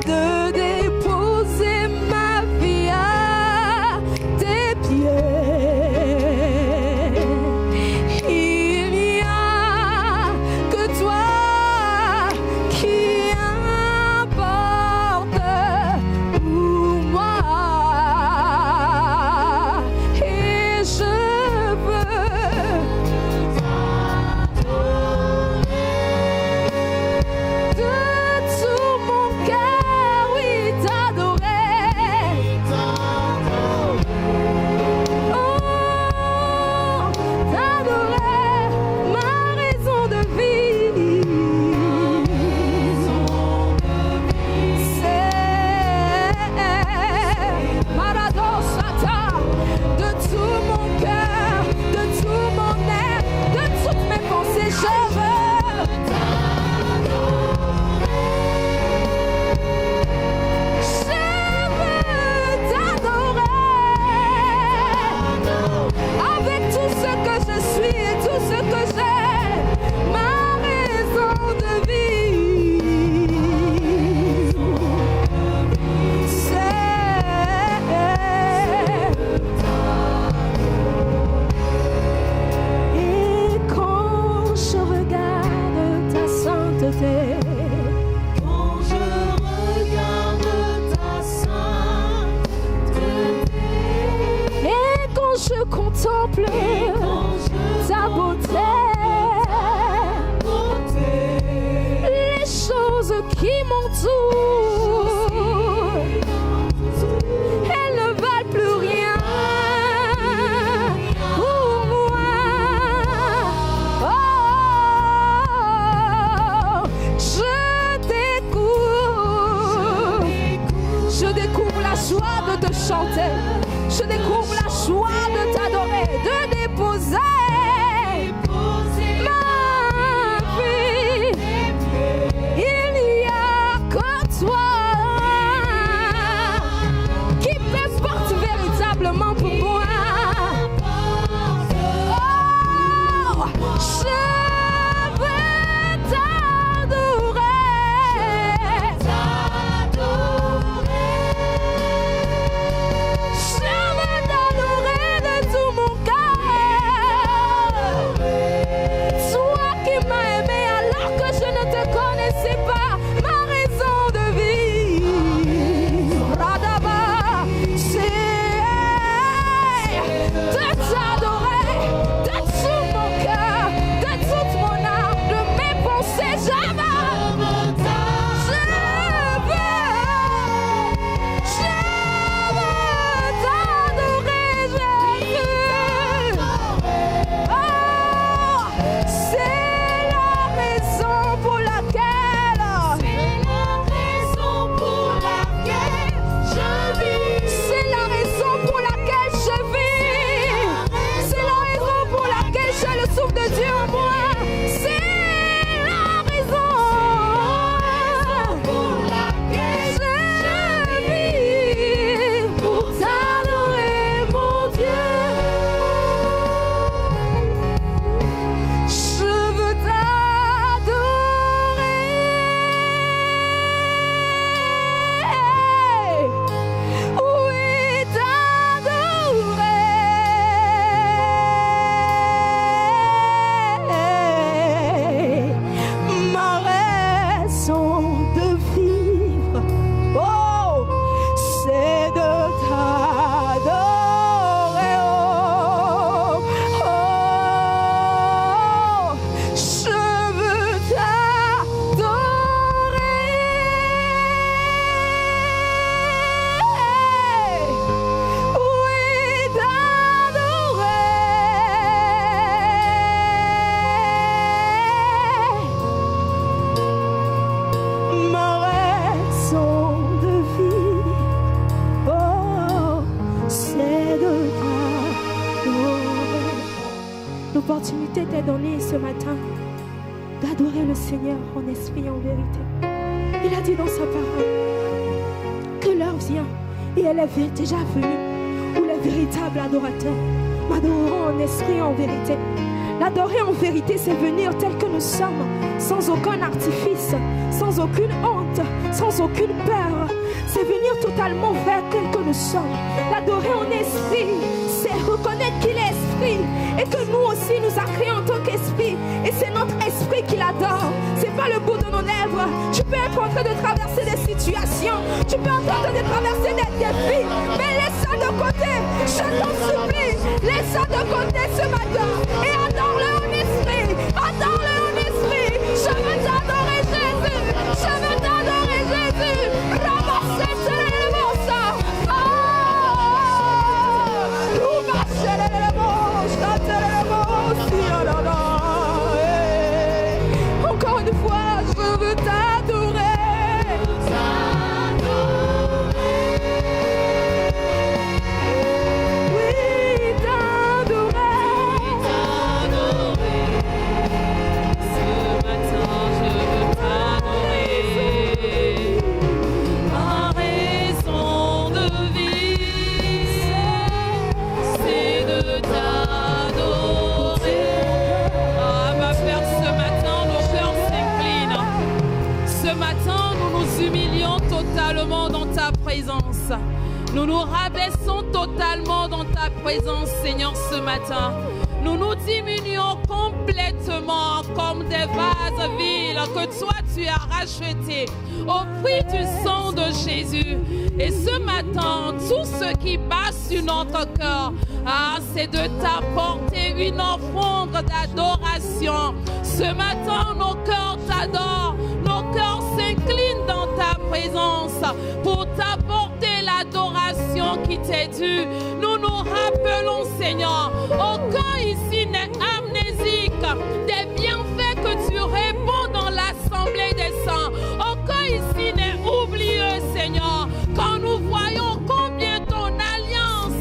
de déposer ma vie à tes pieds. Il n'y a que toi qui importe pour moi. Et je veux de tout mon cœur, oui, t'adorer. Oh, t'adorer, ma raison de vie. C'est Maradosata, de tout mon cœur, de tout mon être, de toutes mes pensées, je veux. Avec tout ce que je suis et tout ce que j'ai, ma raison de vie, et quand je regarde ta sainteté, quand je regarde ta sainteté, et quand je contemple ta beauté, les choses qui m'entourent, elles ne valent plus rien pour moi. Oh, je découvre la joie de te chanter. Je découvre la joie de t'adorer, de déposer ma vie. Il n'y a que toi qui m'importe véritablement pour moi. Oh, je veux t'adorer. L'opportunité t'est donnée ce matin d'adorer le Seigneur en esprit et en vérité. Il a dit dans sa parole que l'heure vient et elle est déjà venue où les véritables adorateurs m'adoreront en esprit et en vérité. L'adorer en vérité, c'est venir tel que nous sommes sans aucun artifice, sans aucune honte, sans aucune peur. C'est venir totalement vers tel que nous sommes. L'adorer en esprit, c'est reconnaître qu'il est esprit et que nous aussi nous a créés en tant qu'esprit. Et c'est notre esprit qui l'adore. C'est pas le bout de nos lèvres. Tu peux être en train de traverser des situations. Tu peux être en train de traverser des défis. Mais laisse ça de côté. Je t'en supplie. Laisse ça de côté ce matin. Et adore-le en esprit. Adore-le en esprit. Je veux t'adorer Jésus. Je veux t'adorer Jésus. Ramassez les morceaux. Encore une fois, je veux t'adorer. Oui, t'adorer. Ce matin, je veux t'adorer. Ma raison de vie, c'est de t'adorer. Ah, ma Père, ce matin, nos cœurs s'inclinent. Ce matin, nous nous humilions totalement dans ta présence. Nous nous rabaissons totalement dans ta présence, Seigneur, ce matin. Nous nous diminuons complètement comme des vases vides que toi tu as rachetés au prix du sang de Jésus. Et ce matin, tout ce qui bat sur notre cœur, c'est de t'apporter une offrande d'adoration. Ce matin, nos cœurs t'adorent, nos cœurs s'inclinent dans ta présence pour t'apporter l'adoration qui t'est due. Nous nous rappelons, Seigneur, aucun ici n'est amnésique des bienfaits que tu répands dans l'assemblée des saints. Aucun ici n'est oublieux, Seigneur, quand nous voyons combien ton alliance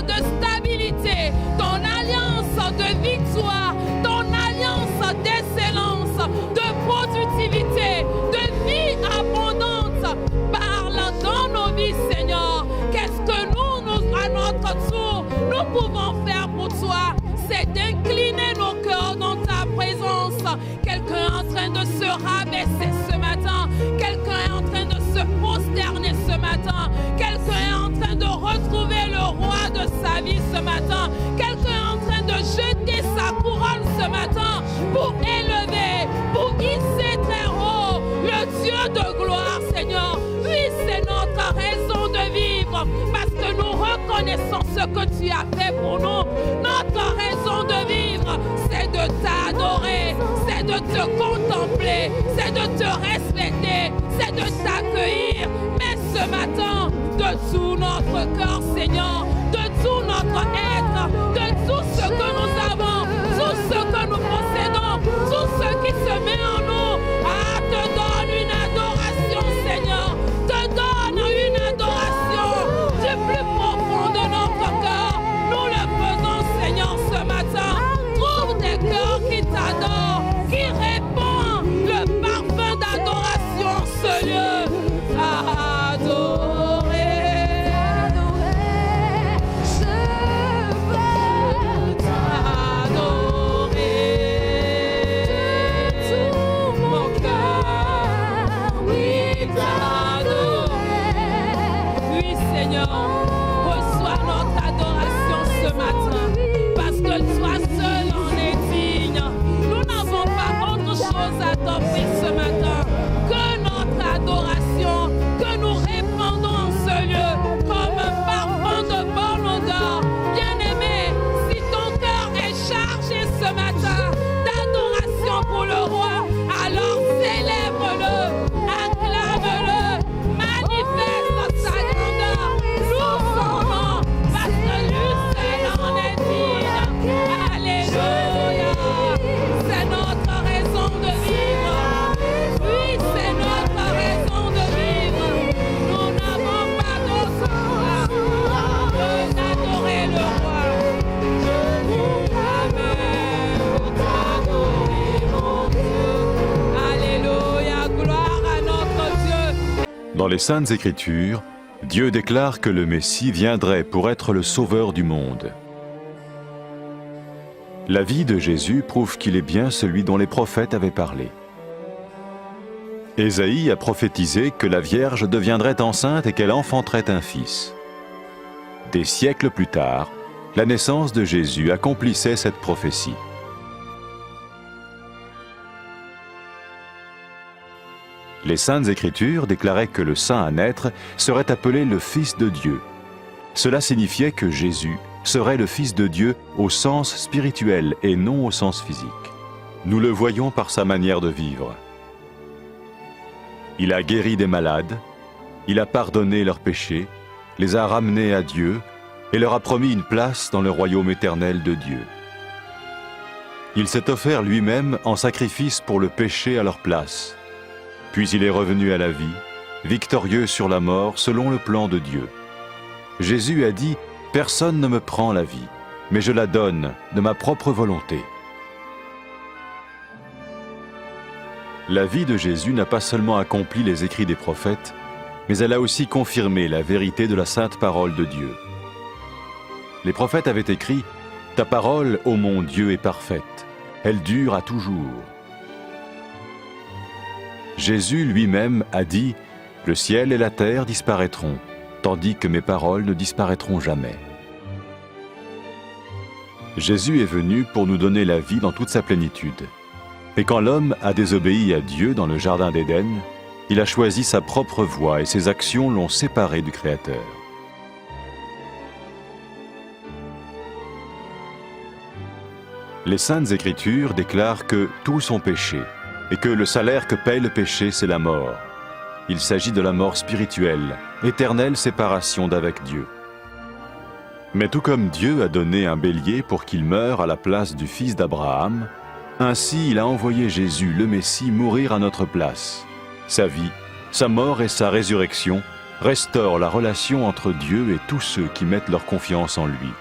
de stabilité, ton alliance de victoire, ton alliance d'excellence, de productivité, de vie abondante parle dans nos vies, Seigneur. Qu'est-ce que nous, à notre tour, nous pouvons faire pour toi? C'est d'incliner nos cœurs dans ta présence. Quelqu'un est en train de se rabaisser ce matin. Quelqu'un est en train de se prosterner ce matin. Quelqu'un est en train de retrouver le roi de sa vie ce matin. Quelqu'un est en train de jeter sa couronne ce matin pour élever, pour hisser très haut le Dieu de gloire, Seigneur. Oui, c'est notre raison de vivre parce que nous reconnaissons ce que tu as fait pour nous. Notre raison de vivre, c'est de t'adorer, c'est de te contempler, c'est de te respecter, c'est de t'accueillir. Mais ce matin, de tout notre cœur, Seigneur, de tout notre être, de tout ce que nous avons, tout ce que nous possédons, tout ce qui se met en nous, te donne une adoration, Seigneur, te donne une adoration du plus profond de notre cœur. Nous le faisons, Seigneur, ce matin. Trouve des cœurs qui t'adorent, qui répandent le parfum d'adoration en ce lieu. Adorer, je veux t'adorer de tout mon cœur, oui, t'adorer. Oui, Seigneur, reçois notre adoration ce matin, parce que toi seul en es digne. Nous n'avons pas autre chose à t'offrir ce matin que notre adoration, que nous répandons en ce lieu comme un parfum de bonne odeur. Bien-aimé, si ton cœur est chargé ce matin d'adoration pour le roi, alors célèbre-le, acclame-le, manifeste sa grandeur, loue son nom, parce que lui seul en est digne. Alléluia, c'est notre raison de vivre. Oui, c'est notre raison de vivre. Nous n'avons pas d'autre choix que d'adorer le roi. Amen. Pour t'adorer, mon Dieu. Alléluia, gloire à notre Dieu. Dans les Saintes Écritures, Dieu déclare que le Messie viendrait pour être le sauveur du monde. La vie de Jésus prouve qu'il est bien celui dont les prophètes avaient parlé. Ésaïe a prophétisé que la Vierge deviendrait enceinte et qu'elle enfanterait un fils. Des siècles plus tard, la naissance de Jésus accomplissait cette prophétie. Les Saintes Écritures déclaraient que le saint à naître serait appelé le Fils de Dieu. Cela signifiait que Jésus serait le Fils de Dieu au sens spirituel et non au sens physique. Nous le voyons par sa manière de vivre. Il a guéri des malades, il a pardonné leurs péchés, les a ramenés à Dieu et leur a promis une place dans le royaume éternel de Dieu. Il s'est offert lui-même en sacrifice pour le péché à leur place. Puis il est revenu à la vie, victorieux sur la mort selon le plan de Dieu. Jésus a dit « Personne ne me prend la vie, mais je la donne de ma propre volonté. » La vie de Jésus n'a pas seulement accompli les écrits des prophètes, mais elle a aussi confirmé la vérité de la sainte parole de Dieu. Les prophètes avaient écrit « Ta parole, ô mon Dieu, est parfaite, elle dure à toujours. » Jésus lui-même a dit « Le ciel et la terre disparaîtront, tandis que mes paroles ne disparaîtront jamais. » Jésus est venu pour nous donner la vie dans toute sa plénitude. Et quand l'homme a désobéi à Dieu dans le jardin d'Éden, il a choisi sa propre voie et ses actions l'ont séparé du Créateur. Les Saintes Écritures déclarent que tous ont péché et que le salaire que paye le péché, c'est la mort. Il s'agit de la mort spirituelle, éternelle séparation d'avec Dieu. Mais tout comme Dieu a donné un bélier pour qu'il meure à la place du fils d'Abraham, ainsi il a envoyé Jésus, le Messie, mourir à notre place. Sa vie, sa mort et sa résurrection restaurent la relation entre Dieu et tous ceux qui mettent leur confiance en lui.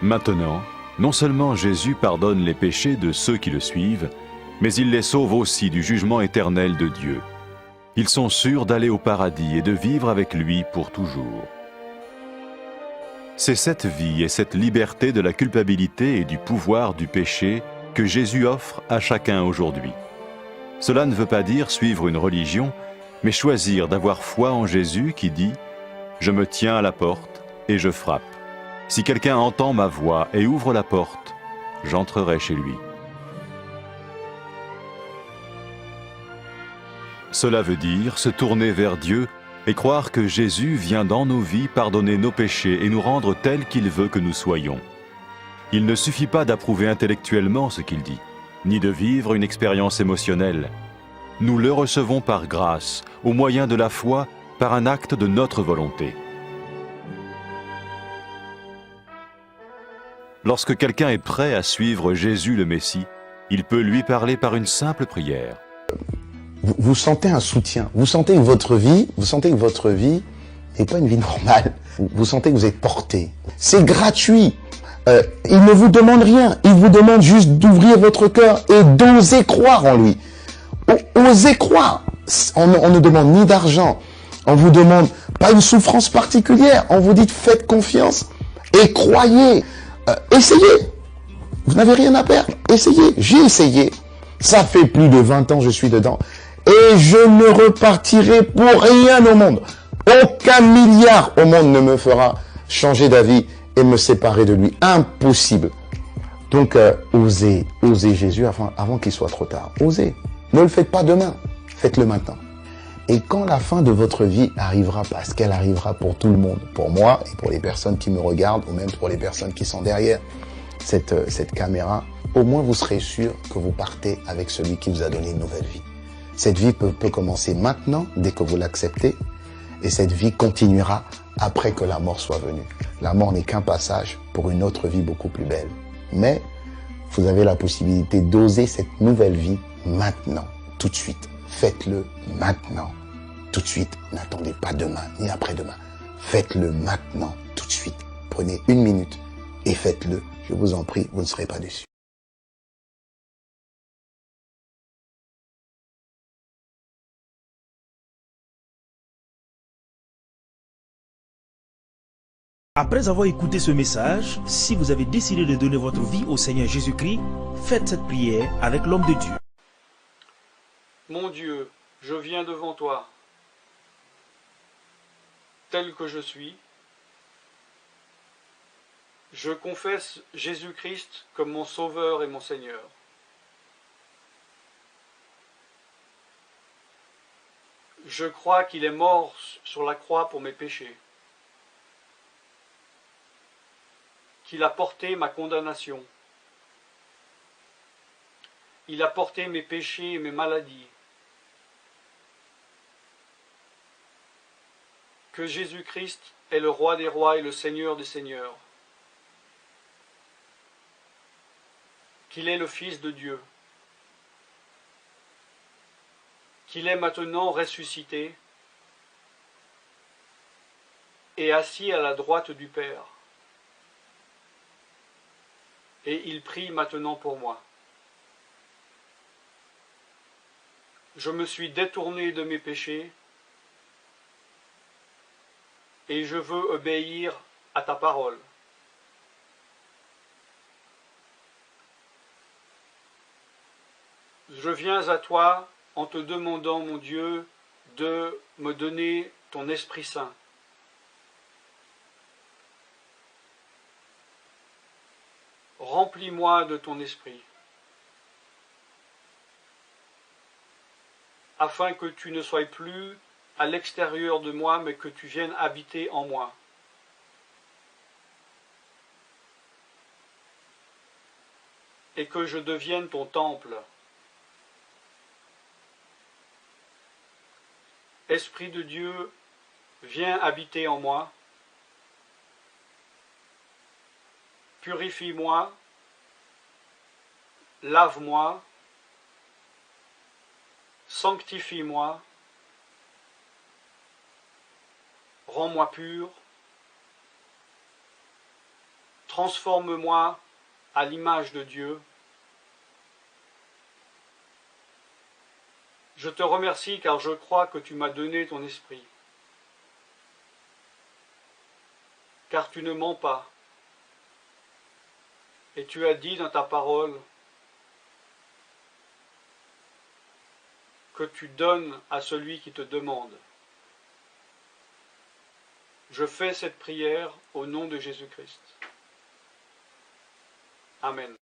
Maintenant, non seulement Jésus pardonne les péchés de ceux qui le suivent, mais il les sauve aussi du jugement éternel de Dieu. Ils sont sûrs d'aller au paradis et de vivre avec lui pour toujours. C'est cette vie et cette liberté de la culpabilité et du pouvoir du péché que Jésus offre à chacun aujourd'hui. Cela ne veut pas dire suivre une religion, mais choisir d'avoir foi en Jésus qui dit « Je me tiens à la porte et je frappe. Si quelqu'un entend ma voix et ouvre la porte, j'entrerai chez lui. » Cela veut dire se tourner vers Dieu et croire que Jésus vient dans nos vies pardonner nos péchés et nous rendre tels qu'il veut que nous soyons. Il ne suffit pas d'approuver intellectuellement ce qu'il dit, ni de vivre une expérience émotionnelle. Nous le recevons par grâce, au moyen de la foi, par un acte de notre volonté. Lorsque quelqu'un est prêt à suivre Jésus le Messie, il peut lui parler par une simple prière. Vous sentez un soutien, vous sentez que votre vie n'est pas une vie normale. Vous sentez que vous êtes porté. C'est gratuit. Il ne vous demande rien. Il vous demande juste d'ouvrir votre cœur et d'oser croire en lui. Osez croire. On ne demande ni d'argent. On vous demande pas une souffrance particulière. On vous dit faites confiance et croyez. Essayez. Vous n'avez rien à perdre. Essayez. J'ai essayé. Ça fait plus de 20 ans que je suis dedans. Et je ne repartirai pour rien au monde. Aucun milliard au monde ne me fera changer d'avis et me séparer de lui. Impossible. Donc, osez Jésus avant qu'il soit trop tard. Osez. Ne le faites pas demain. Faites-le maintenant. Et quand la fin de votre vie arrivera, parce qu'elle arrivera pour tout le monde, pour moi et pour les personnes qui me regardent, ou même pour les personnes qui sont derrière cette caméra, au moins vous serez sûr que vous partez avec celui qui vous a donné une nouvelle vie. Cette vie peut commencer maintenant, dès que vous l'acceptez, et cette vie continuera après que la mort soit venue. La mort n'est qu'un passage pour une autre vie beaucoup plus belle. Mais vous avez la possibilité d'oser cette nouvelle vie maintenant, tout de suite. Faites-le maintenant, tout de suite. N'attendez pas demain, ni après-demain. Faites-le maintenant, tout de suite. Prenez 1 minute et faites-le. Je vous en prie, vous ne serez pas déçus. Après avoir écouté ce message, si vous avez décidé de donner votre vie au Seigneur Jésus-Christ, faites cette prière avec l'homme de Dieu. Mon Dieu, je viens devant toi, tel que je suis. Je confesse Jésus-Christ comme mon Sauveur et mon Seigneur. Je crois qu'il est mort sur la croix pour mes péchés, qu'il a porté ma condamnation. Il a porté mes péchés et mes maladies. Que Jésus-Christ est le Roi des rois et le Seigneur des seigneurs. Qu'il est le Fils de Dieu. Qu'il est maintenant ressuscité et assis à la droite du Père. Et il prie maintenant pour moi. Je me suis détourné de mes péchés et je veux obéir à ta parole. Je viens à toi en te demandant, mon Dieu, de me donner ton Esprit Saint. Remplis-moi de ton Esprit, afin que tu ne sois plus à l'extérieur de moi, mais que tu viennes habiter en moi. Et que je devienne ton temple. Esprit de Dieu, viens habiter en moi. Purifie-moi, lave-moi, sanctifie-moi, rends-moi pur, transforme-moi à l'image de Dieu. Je te remercie car je crois que tu m'as donné ton esprit, car tu ne mens pas. Et tu as dit dans ta parole que tu donnes à celui qui te demande. Je fais cette prière au nom de Jésus-Christ. Amen.